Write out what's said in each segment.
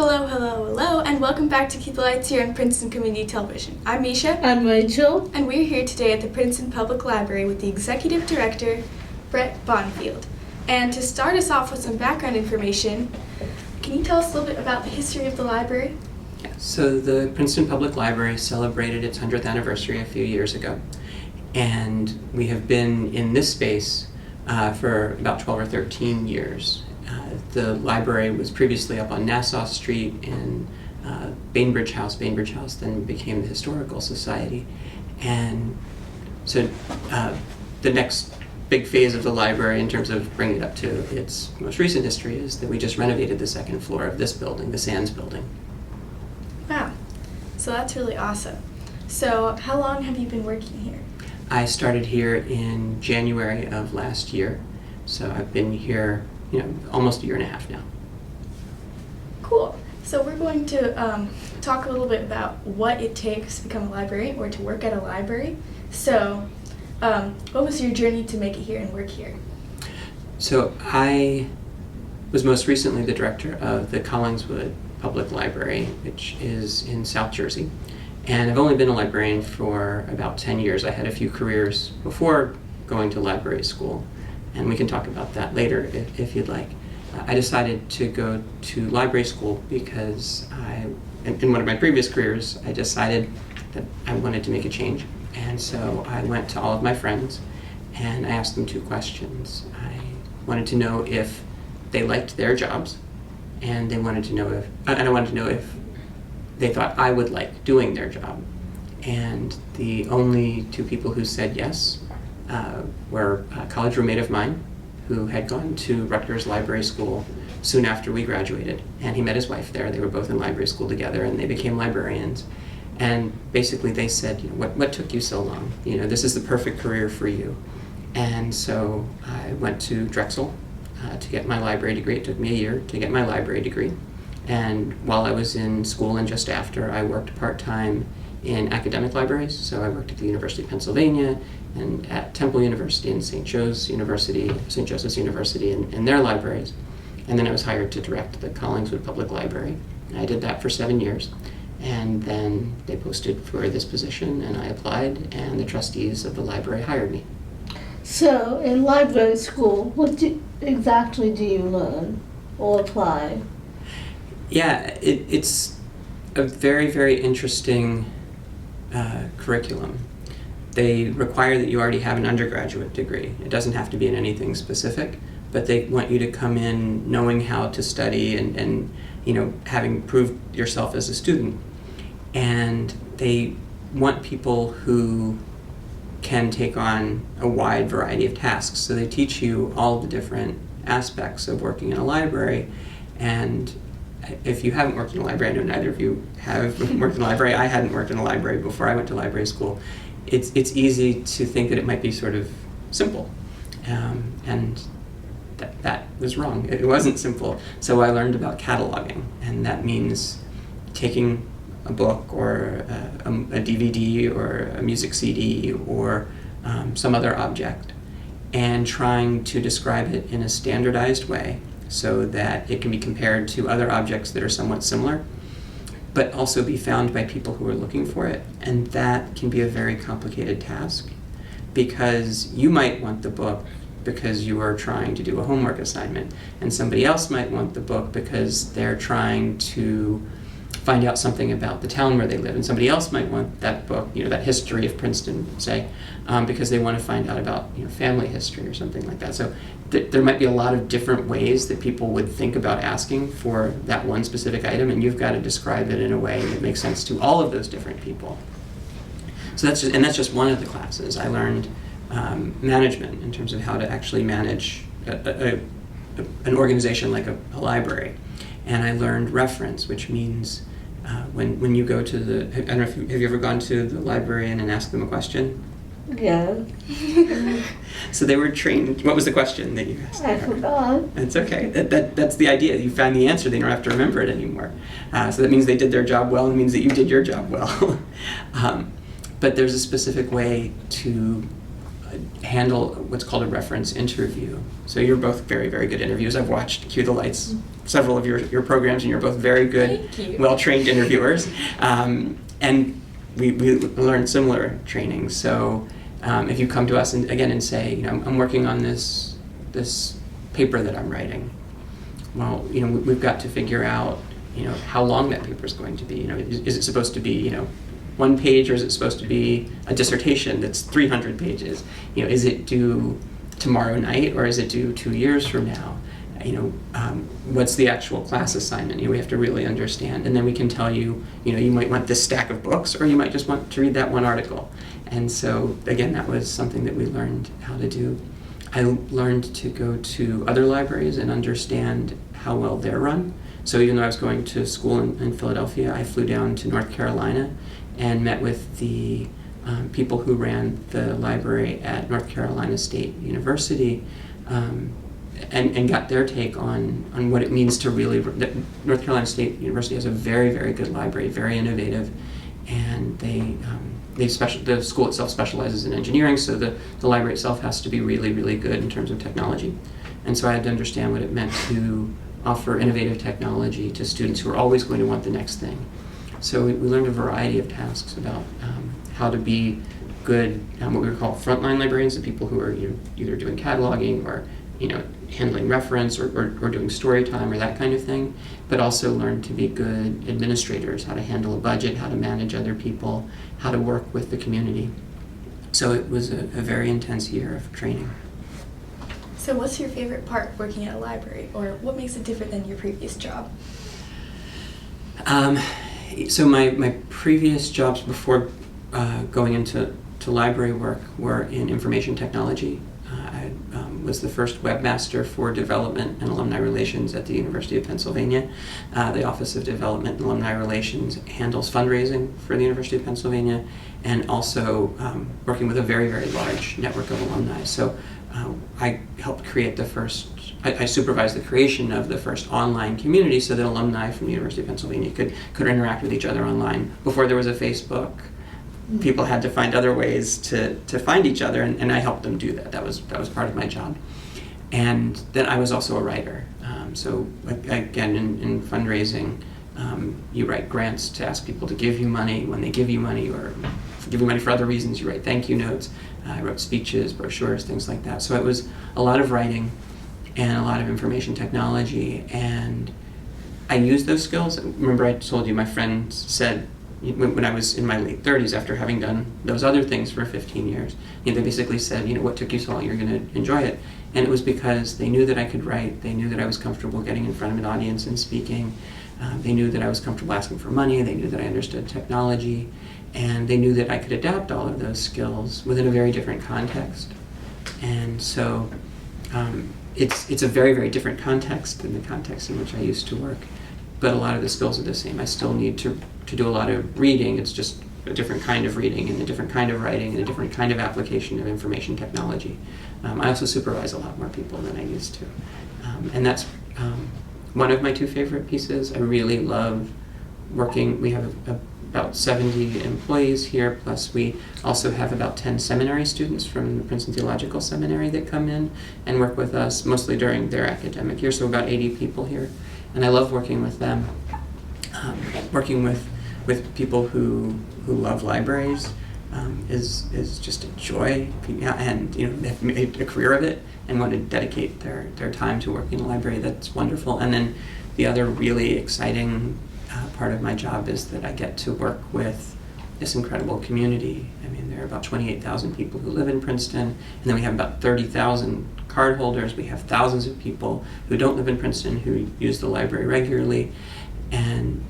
Hello, hello, hello, and welcome back to Keep the Lights here on Princeton Community Television. I'm Misha. I'm Rachel. And we're here today at the Princeton Public Library with the Executive Director, Brett Bonfield. And to start us off with some background information, can you tell us a little bit about the history of the library? So the Princeton Public Library celebrated its 100th anniversary a few years ago. And we have been in this space for about 12 or 13 years. The library was previously up on Nassau Street in Bainbridge House. Bainbridge House then became the Historical Society. And so the next big phase of the library in terms of bringing it up to its most recent history is that we just renovated the second floor of this building, the Sands building. Wow, so that's really awesome. So how long have you been working here? I started here in January of last year, so I've been here almost a year and a half now. Cool. So we're going to talk a little bit about what it takes to become a librarian or to work at a library. So what was your journey to make it here and work here? So I was most recently the director of the Collingswood Public Library, which is in South Jersey. And I've only been a librarian for about 10 years. I had a few careers before going to library school, and we can talk about that later if you'd like. I decided to go to library school because in one of my previous careers, I decided that I wanted to make a change. And so I went to all of my friends and I asked them two questions. I wanted to know if they liked their jobs, and I wanted to know if they thought I would like doing their job. And the only two people who said yes were a college roommate of mine who had gone to Rutgers Library School soon after we graduated, and he met his wife there. They were both in library school together, and they became librarians. And basically they said, what took you so long? This is the perfect career for you. And so I went to Drexel to get my library degree. It took me a year to get my library degree. And while I was in school and just after, I worked part-time in academic libraries. So I worked at the University of Pennsylvania and at Temple University and St. Joseph's University in their libraries. And then I was hired to direct the Collingswood Public Library. I did that for 7 years. And then they posted for this position, and I applied, and the trustees of the library hired me. So, in library school, what exactly do you learn or apply? Yeah, it's a very, very interesting curriculum. They require that you already have an undergraduate degree. It doesn't have to be in anything specific, but they want you to come in knowing how to study and having proved yourself as a student. And they want people who can take on a wide variety of tasks. So they teach you all the different aspects of working in a library. And if you haven't worked in a library, I know neither of you have worked in a library. I hadn't worked in a library before I went to library school. It's easy to think that it might be sort of simple. And that was wrong. It wasn't simple. So I learned about cataloging, and that means taking a book or a DVD or a music CD or some other object and trying to describe it in a standardized way so that it can be compared to other objects that are somewhat similar, but also be found by people who are looking for it. And that can be a very complicated task because you might want the book because you are trying to do a homework assignment, and somebody else might want the book because they're trying to find out something about the town where they live, and somebody else might want that book, that history of Princeton, say, because they want to find out about family history or something like that. So there might be a lot of different ways that people would think about asking for that one specific item, and you've got to describe it in a way that makes sense to all of those different people. So that's just one of the classes. I learned management in terms of how to actually manage an organization like a library. And I learned reference, which means when you go to I don't know if have you ever gone to the librarian and asked them a question? Yeah. So they were trained. What was the question that you asked? I forgot. It's okay. That's the idea. You find the answer, they don't have to remember it anymore. So that means they did their job well, and it means that you did your job well. But there's a specific way to handle what's called a reference interview. So you're both very, very good interviewers. I've watched Cue the Lights, several of your programs, and you're both very good, Thank you. well-trained interviewers. And we learned similar training. So if you come to us and say, I'm working on this paper that I'm writing, well, we've got to figure out, how long that paper is going to be. Is it supposed to be, 1 page, or is it supposed to be a dissertation that's 300 pages? Is it due tomorrow night, or is it due 2 years from now? What's the actual class assignment? We have to really understand, and then we can tell you, you might want this stack of books, or you might just want to read that one article. And so, again, that was something that we learned how to do. I learned to go to other libraries and understand how well they're run. So even though I was going to school in Philadelphia, I flew down to North Carolina and met with the people who ran the library at North Carolina State University, and got their take on what it means to really. North Carolina State University has a very, very good library, very innovative, and the school itself specializes in engineering, so the library itself has to be really, really good in terms of technology. And so I had to understand what it meant to offer innovative technology to students who are always going to want the next thing. So we learned a variety of tasks about how to be good, what we would call frontline librarians, the people who are either doing cataloging or handling reference or doing story time or that kind of thing, but also learn to be good administrators, how to handle a budget, how to manage other people, how to work with the community. So it was a very intense year of training. So what's your favorite part working at a library, or what makes it different than your previous job? So my previous jobs before going into library work were in information technology. I was the first webmaster for development and alumni relations at the University of Pennsylvania. The Office of Development and Alumni Relations handles fundraising for the University of Pennsylvania, and also working with a very, very large network of alumni. So I helped create I supervised the creation of the first online community so that alumni from the University of Pennsylvania could interact with each other online. Before there was a Facebook, people had to find other ways to find each other, and I helped them do that. That was part of my job. And then I was also a writer. So again, in fundraising, you write grants to ask people to give you money. When they give you money, or give you money for other reasons, you write thank you notes. I wrote speeches, brochures, things like that. So it was a lot of writing and a lot of information technology, and I used those skills. Remember, I told you my friend said, when I was in my late 30s, after having done those other things for 15 years, they basically said, what took you so long? You're going to enjoy it. And it was because they knew that I could write. They knew that I was comfortable getting in front of an audience and speaking. They knew that I was comfortable asking for money. They knew that I understood technology. And they knew that I could adapt all of those skills within a very different context. And so it's a very, very different context than the context in which I used to work. But a lot of the skills are the same. I still need to do a lot of reading. It's just a different kind of reading and a different kind of writing and a different kind of application of information technology. I also supervise a lot more people than I used to. And that's one of my two favorite pieces. I really love working. We have about 70 employees here, plus we also have about 10 seminary students from the Princeton Theological Seminary that come in and work with us, mostly during their academic year, so about 80 people here. And I love working with them. Working with people who love libraries is just a joy, and they've made a career of it and want to dedicate their time to working in a library. That's wonderful. And then the other really exciting part of my job is that I get to work with this incredible community. I mean, there are about 28,000 people who live in Princeton, and then we have about 30,000 card holders. We have thousands of people who don't live in Princeton who use the library regularly. And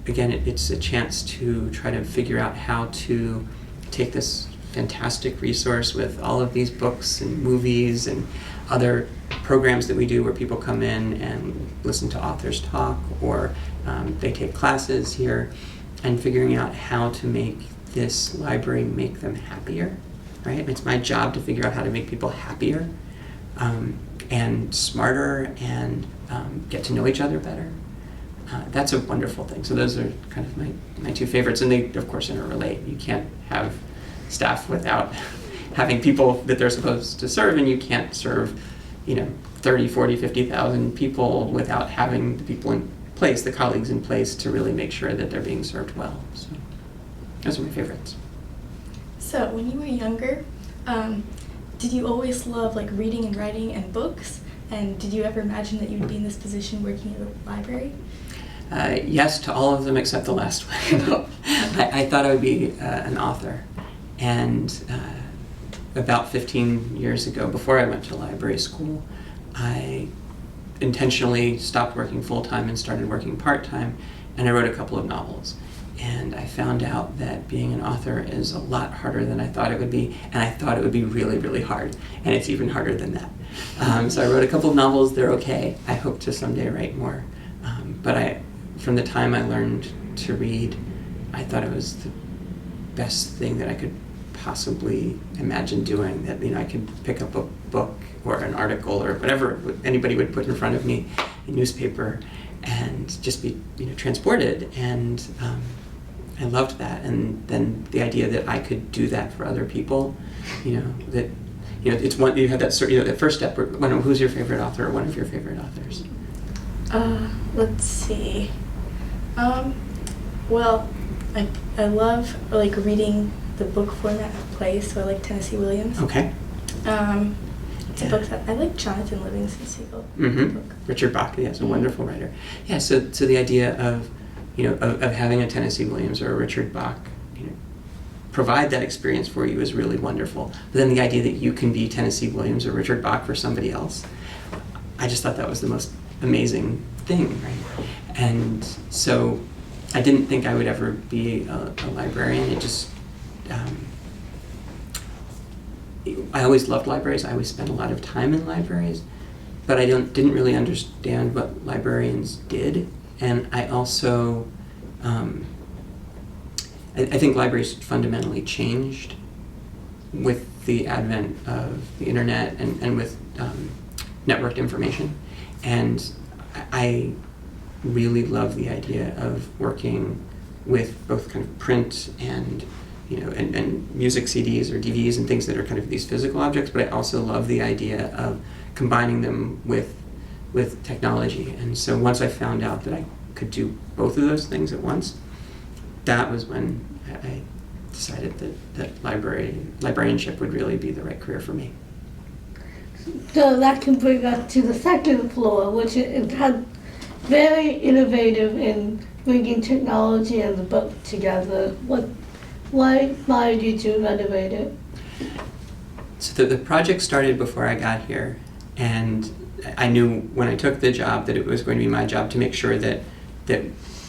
again, it's a chance to try to figure out how to take this fantastic resource with all of these books and movies and other programs that we do where people come in and listen to authors talk, or they take classes here, and figuring out how to make this library make them happier, right? It's my job to figure out how to make people happier and smarter and get to know each other better. That's a wonderful thing. So those are kind of my two favorites, and they, of course, interrelate. You can't have staff without having people that they're supposed to serve, and you can't serve, 30, 40, 50,000 people without having the people in place, the colleagues in place, to really make sure that they're being served well. So those are my favorites. So when you were younger, did you always love like reading and writing and books? And did you ever imagine that you would be in this position working at a library? Yes to all of them except the last one. I thought I would be an author. And about 15 years ago, before I went to library school, I intentionally stopped working full-time and started working part-time, and I wrote a couple of novels. And I found out that being an author is a lot harder than I thought it would be, and I thought it would be really, really hard, and it's even harder than that. So I wrote a couple of novels. They're okay. I hope to someday write more. But from the time I learned to read, I thought it was the best thing that I could possibly imagine doing, that I could pick up a book or an article or whatever anybody would put in front of me, a newspaper, and just be transported. And I loved that. And then the idea that I could do that for other people, that it's one, you had that that first step where, who's your favorite author or one of your favorite authors? Let's see. Well, I love like reading the book format of plays, so I like Tennessee Williams. Okay. It's a book that I like. Jonathan Livingston Seagull. Mm-hmm. Richard Bach, yeah, is a wonderful writer. Yeah, so the idea of of having a Tennessee Williams or a Richard Bach provide that experience for you is really wonderful. But then the idea that you can be Tennessee Williams or Richard Bach for somebody else, I just thought that was the most amazing thing, right? And so I didn't think I would ever be a librarian. It just I always loved libraries. I always spent a lot of time in libraries, but I didn't really understand what librarians did. And I also, I think libraries fundamentally changed with the advent of the internet and with networked information. And I really love the idea of working with both kind of print and and music CDs or DVDs and things that are kind of these physical objects, but I also love the idea of combining them with technology. And so once I found out that I could do both of those things at once, that was when I decided that librarianship would really be the right career for me. So that can bring us to the second floor, which it had very innovative in bringing technology and the book together. Why inspired you to renovate it? So the project started before I got here, and I knew when I took the job that it was going to be my job to make sure that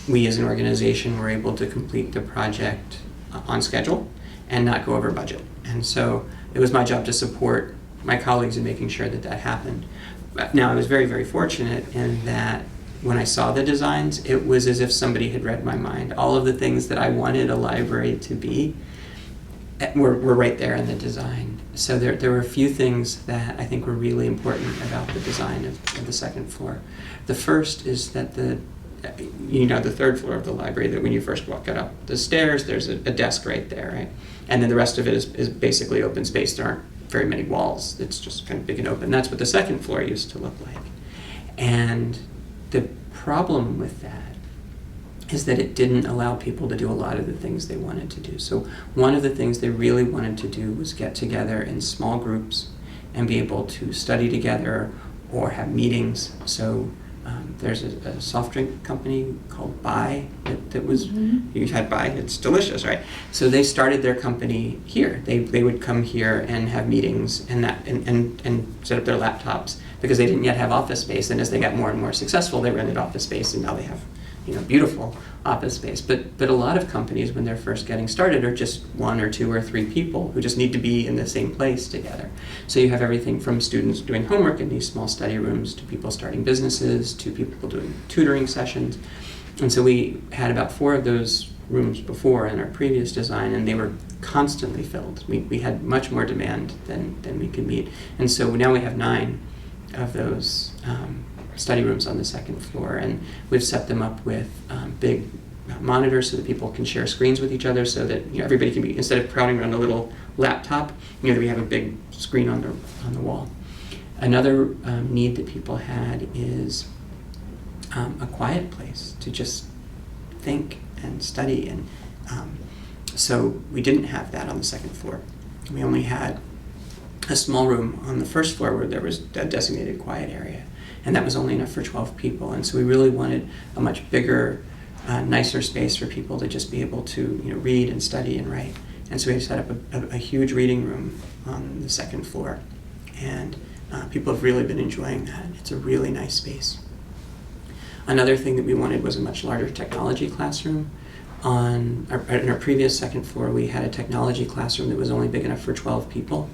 we as an organization were able to complete the project on schedule and not go over budget. And so it was my job to support my colleagues in making sure that happened. Now, I was very, very fortunate in that when I saw the designs, it was as if somebody had read my mind. All of the things that I wanted a library to be were right there in the design. So there were a few things that I think were really important about the design of the second floor. The first is that the third floor of the library, that when you first walk up the stairs, there's a desk right there, right? And then the rest of it is basically open space. There aren't very many walls. It's just kind of big and open. That's what the second floor used to look like. And the problem with that is that it didn't allow people to do a lot of the things they wanted to do. So one of the things they really wanted to do was get together in small groups and be able to study together or have meetings. So there's a soft drink company called Bai that was, you had Bai, it's delicious, right? So they started their company here. They would come here and have meetings and set up their laptops because they didn't yet have office space. And as they got more and more successful, they rented office space, and now they have beautiful office space. But a lot of companies, when they're first getting started, are just one or two or three people who just need to be in the same place together. So you have everything from students doing homework in these small study rooms to people starting businesses to people doing tutoring sessions. And so we had about 4 of those rooms before in our previous design, and they were constantly filled. We had much more demand than we could meet. And so now we have 9 of those study rooms on the second floor, and we've set them up with big monitors so that people can share screens with each other, so that everybody can be, instead of crowding around a little laptop, we have a big screen on the wall. Another need that people had is a quiet place to just think and study, and so we didn't have that on the second floor. We only had a small room on the first floor where there was a designated quiet area, and that was only enough for 12 people. And so we really wanted a much bigger, nicer space for people to just be able to read and study and write. And so we set up a huge reading room on the second floor, and people have really been enjoying that. It's a really nice space. Another thing that we wanted was a much larger technology classroom. In our previous second floor, we had a technology classroom that was only big enough for 12 people,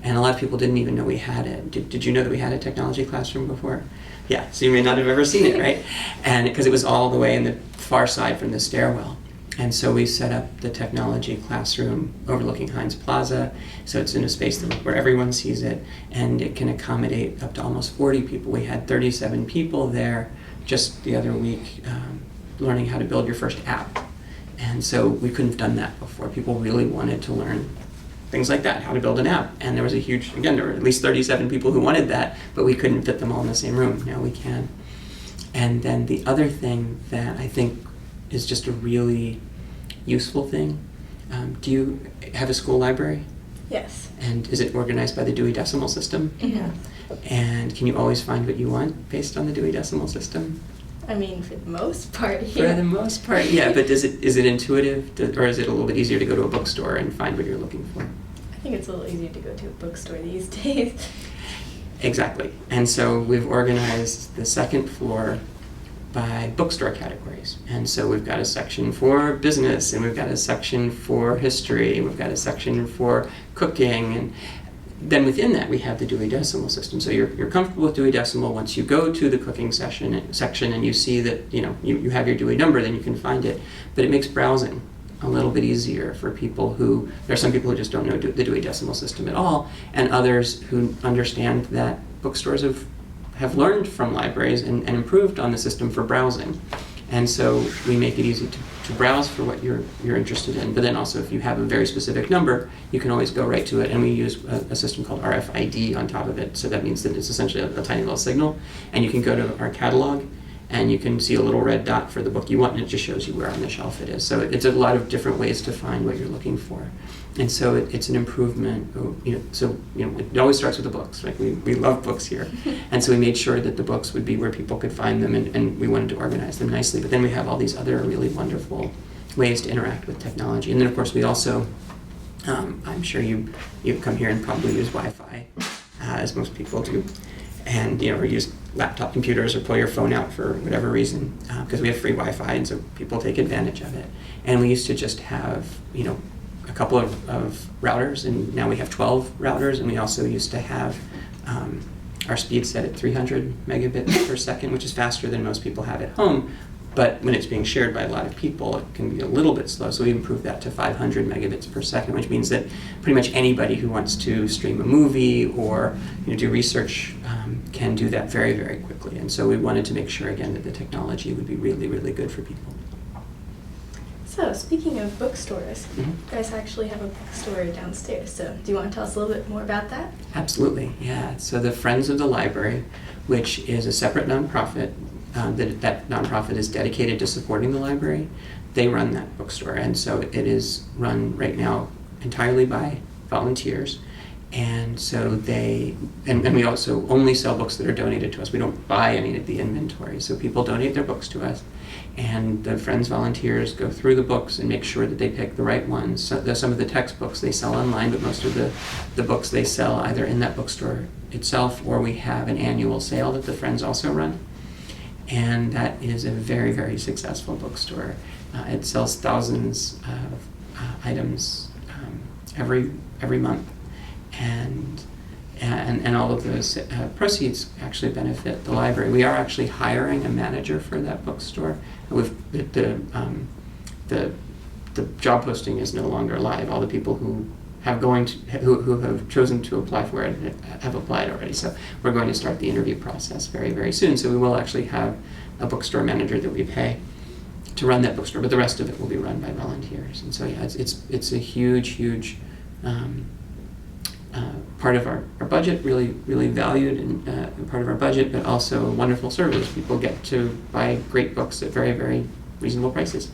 and a lot of people didn't even know we had it. Did you know that we had a technology classroom before? Yeah, so you may not have ever seen it, right? And because it was all the way in the far side from the stairwell. And so we set up the technology classroom overlooking Heinz Plaza, so it's in a space where everyone sees it, and it can accommodate up to almost 40 people. We had 37 people there just the other week learning how to build your first app. And so we couldn't have done that before. People really wanted to learn things like that, how to build an app. And there was there were at least 37 people who wanted that, but we couldn't fit them all in the same room. Now we can. And then the other thing that I think is just a really useful thing, do you have a school library? Yes. And is it organized by the Dewey Decimal System? Yeah. And can you always find what you want based on the Dewey Decimal System? I mean, for the most part, yeah. For the most part, yeah. But is it intuitive, or is it a little bit easier to go to a bookstore and find what you're looking for? I think it's a little easier to go to a bookstore these days. Exactly. And so we've organized the second floor by bookstore categories. And so we've got a section for business, and we've got a section for history, and we've got a section for cooking, and then within that we have the Dewey Decimal System. So you're comfortable with Dewey Decimal. Once you go to the cooking section and you see that you have your Dewey number, then you can find it. But it makes browsing a little bit easier for people there are some people who just don't know the Dewey Decimal System at all, and others who understand that bookstores have learned from libraries and improved on the system for browsing. And so we make it easy to browse for what you're interested in. But then also, if you have a very specific number, you can always go right to it. And we use a system called RFID on top of it. So that means that it's essentially a tiny little signal. And you can go to our catalog, and you can see a little red dot for the book you want, and it just shows you where on the shelf it is. So it's a lot of different ways to find what you're looking for. And so it's an improvement. It always starts with the books. Like we love books here. And so we made sure that the books would be where people could find them, and we wanted to organize them nicely. But then we have all these other really wonderful ways to interact with technology. And then, of course, we also, I'm sure you come here and probably use Wi-Fi, as most people do. And or use laptop computers or pull your phone out for whatever reason, because we have free Wi-Fi, and so people take advantage of it. And we used to just have a couple of routers, and now we have 12 routers, and we also used to have our speed set at 300 megabits per second, which is faster than most people have at home. But when it's being shared by a lot of people, it can be a little bit slow. So we improved that to 500 megabits per second, which means that pretty much anybody who wants to stream a movie or do research can do that very, very quickly. And so we wanted to make sure, again, that the technology would be really, really good for people. So, speaking of bookstores, Mm-hmm. you guys actually have a bookstore downstairs. So, do you want to tell us a little bit more about that? Absolutely, yeah. So the Friends of the Library, which is a separate nonprofit, that nonprofit is dedicated to supporting the library. They run that bookstore, and so it is run right now entirely by volunteers. And so and we also only sell books that are donated to us. We don't buy any of the inventory. So people donate their books to us, and the Friends volunteers go through the books and make sure that they pick the right ones. So some of the textbooks they sell online, but most of the books they sell either in that bookstore itself, or we have an annual sale that the Friends also run. And that is a very, very successful bookstore. It sells thousands of items every month, and all of those proceeds actually benefit the library. We are actually hiring a manager for that bookstore. The job posting is no longer live. All the people who have chosen to apply for it have applied already. So we're going to start the interview process very, very soon. So we will actually have a bookstore manager that we pay. to run that bookstore, but the rest of it will be run by volunteers. And so yeah, it's a huge part of our budget, really valued, and part of our budget, but also a wonderful service. People get to buy great books at very reasonable prices.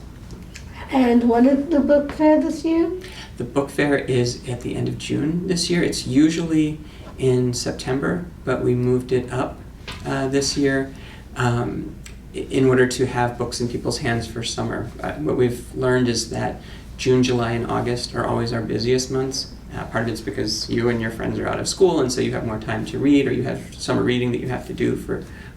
And when is the book fair this year? The book fair is at the end of June this year. It's usually in September, but we moved it up this year in order to have books in people's hands for summer. What we've learned is that June, July, and August are always our busiest months. Part of it's because you and your friends are out of school, and so you have more time to read, or you have summer reading that you have to do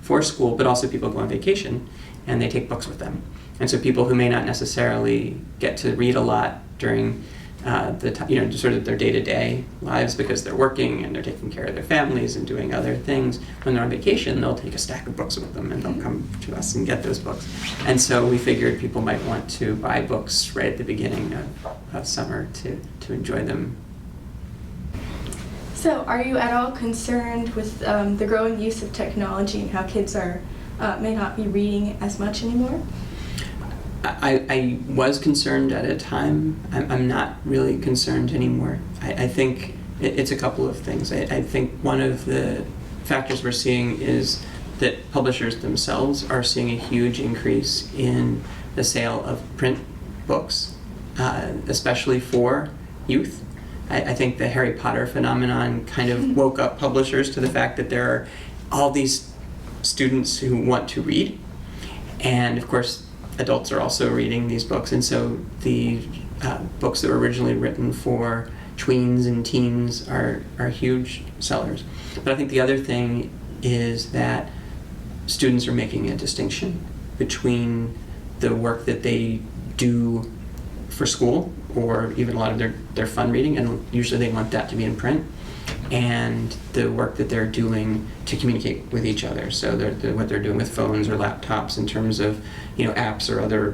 for school, but also people go on vacation and they take books with them. And so people who may not necessarily get to read a lot during sort of their day-to-day lives because they're working and they're taking care of their families and doing other things, when they're on vacation, they'll take a stack of books with them and they'll come to us and get those books. And so we figured people might want to buy books right at the beginning of summer to enjoy them. So are you at all concerned with the growing use of technology and how kids may not be reading as much anymore? I was concerned at a time. I'm not really concerned anymore. I think it's a couple of things. I think one of the factors we're seeing is that publishers themselves are seeing a huge increase in the sale of print books, especially for youth. I think the Harry Potter phenomenon kind of woke up publishers to the fact that there are all these students who want to read, and of course adults are also reading these books, and so the books that were originally written for tweens and teens are huge sellers. But I think the other thing is that students are making a distinction between the work that they do for school, or even a lot of their fun reading, and usually they want that to be in print, and the work that they're doing to communicate with each other. So what they're doing with phones or laptops in terms of apps or other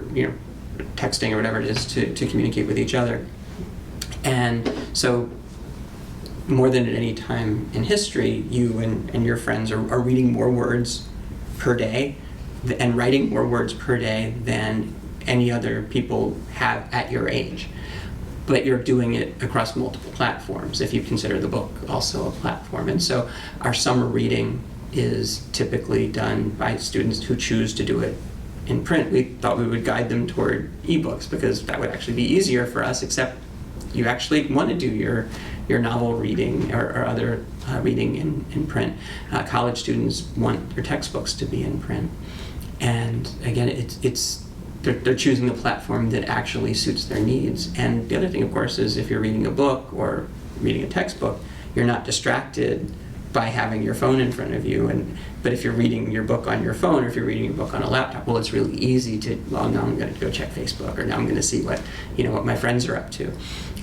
texting or whatever it is to communicate with each other. And so more than at any time in history, you and your friends are reading more words per day and writing more words per day than any other people have at your age. But you're doing it across multiple platforms, if you consider the book also a platform. And so our summer reading is typically done by students who choose to do it in print. We thought we would guide them toward ebooks because that would actually be easier for us, except you actually want to do your novel reading or other reading in print. College students want their textbooks to be in print. And again, they're choosing the platform that actually suits their needs. And the other thing, of course, is if you're reading a book or reading a textbook, you're not distracted by having your phone in front of you. But if you're reading your book on your phone, or if you're reading your book on a laptop, well, it's really easy to, now I'm going to go check Facebook, or now I'm going to see what my friends are up to.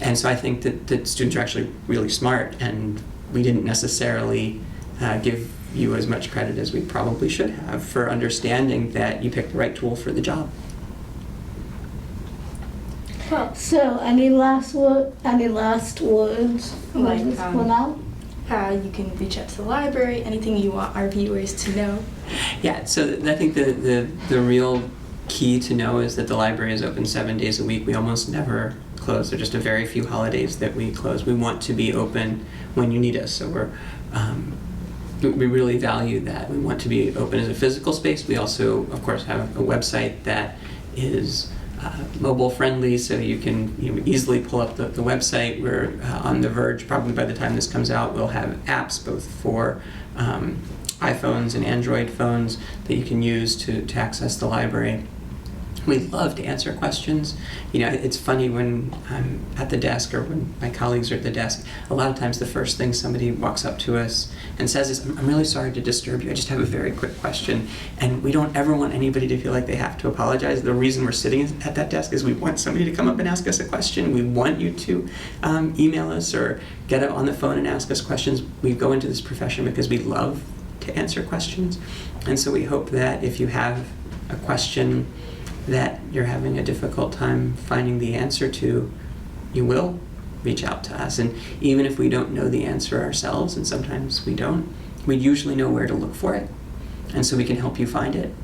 And so I think that students are actually really smart, and we didn't necessarily give you as much credit as we probably should have for understanding that you picked the right tool for the job. Well, so any last words Like, this one out? You can reach out to the library, anything you want our viewers to know. Yeah, so I think the real key to know is that the library is open 7 days a week. We almost never close. There are just a very few holidays that we close. We want to be open when you need us, so we really value that. We want to be open as a physical space. We also, of course, have a website that is mobile friendly, so you can easily pull up the website. We're on the verge, probably by the time this comes out, we'll have apps both for iPhones and Android phones that you can use to access the library. We love to answer questions. It's funny when I'm at the desk or when my colleagues are at the desk, a lot of times the first thing somebody walks up to us and says is, I'm really sorry to disturb you, I just have a very quick question. And we don't ever want anybody to feel like they have to apologize. The reason we're sitting at that desk is we want somebody to come up and ask us a question. We want you to email us or get on the phone and ask us questions. We go into this profession because we love to answer questions. And so we hope that if you have a question that you're having a difficult time finding the answer to, you will reach out to us. And even if we don't know the answer ourselves, and sometimes we don't, we usually know where to look for it. And so we can help you find it.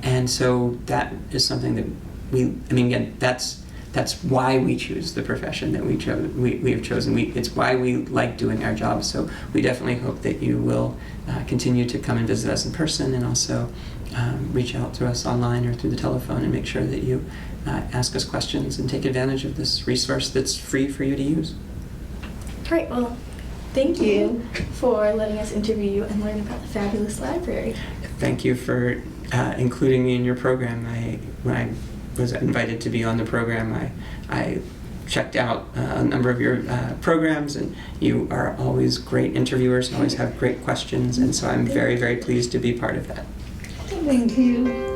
And so that is something that again, that's why we choose the profession that we have chosen. It's why we like doing our job. So we definitely hope that you will continue to come and visit us in person, and also reach out to us online or through the telephone, and make sure that you ask us questions and take advantage of this resource that's free for you to use. Great. Well, thank you for letting us interview you and learn about the fabulous library. Thank you for including me in your program. When I was invited to be on the program, I checked out a number of your programs, and you are always great interviewers, always have great questions, and so I'm very, very pleased to be part of that. Thank you.